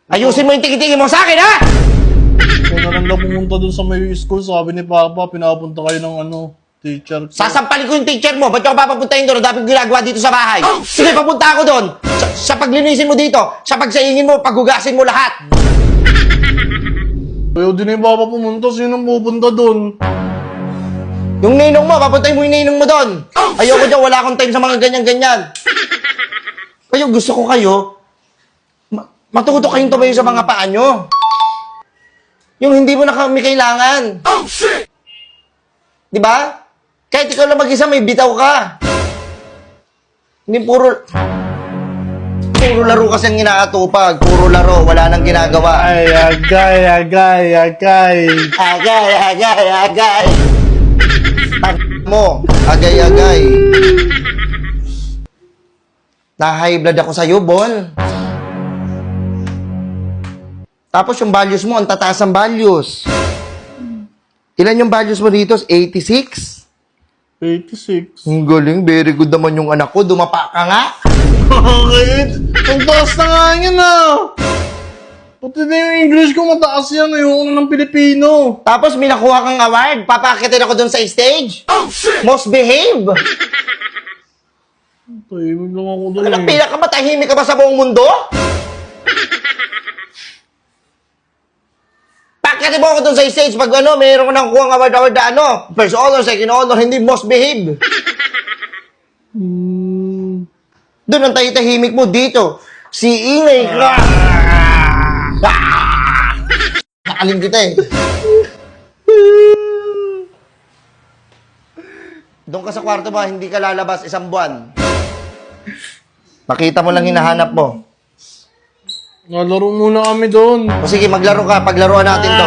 Ayusin mo yung tiki-tiki mo sa akin, ha? Kung na lang daw pumunta dun sa may school, sabi ni Papa, pinapunta kayo ng teacher ko. Sasampalin ko yung teacher mo. Ba't yung papapuntahin doon? Dapat ginagawa dito sa bahay. Sige, papunta ako doon. Sa paglinisin mo dito, sa pagsaingin mo, paghugasin mo lahat. Ayaw din na yung Papa pumunta, sino pupunta dun? Yung ninong mo, papuntahin mo yung ninong mo doon. Ayoko dyan, wala akong time sa mga ganyan-ganyan. Kayo, gusto ko kayo, matuto kayong tumayo sa mga paa nyo. Yung hindi mo na kami kailangan. Di ba? Kahit ikaw lang mag-isa, may bitaw ka. Hindi puro laro kasi ang inaatupag. Puro laro, wala nang ginagawa. Ay, agay. Agay. Mo, agay. Na-high blood ako sa'yo, Bon. Tapos yung values mo, ang tataas ang values. Ilan yung values mo dito? 86? 86. Ang galing, very good naman yung anak ko. Dumapa ka nga. Bakit? Ang taas na nga yan Pati na yung English ko mataas yan. Ayoko na ng Pilipino. Tapos may nakuha kang award. Papakitin ako dun sa stage. Most behave. Tahimik lang ako dun Anong pinakamatahimik ka ba sa buong mundo? Pakitin mo ako dun sa stage pag mayroon ko nakuha ang award na first honor, second honor, hindi most behave. Doon ang tahimik mo dito. Si ingay ka. Nakalim kita Doon ka sa kwarto mo, hindi ka lalabas isang buwan. Makita mo lang hinahanap mo. Nalaro muna kami doon. O sige, maglaro ka. Paglaruan natin to.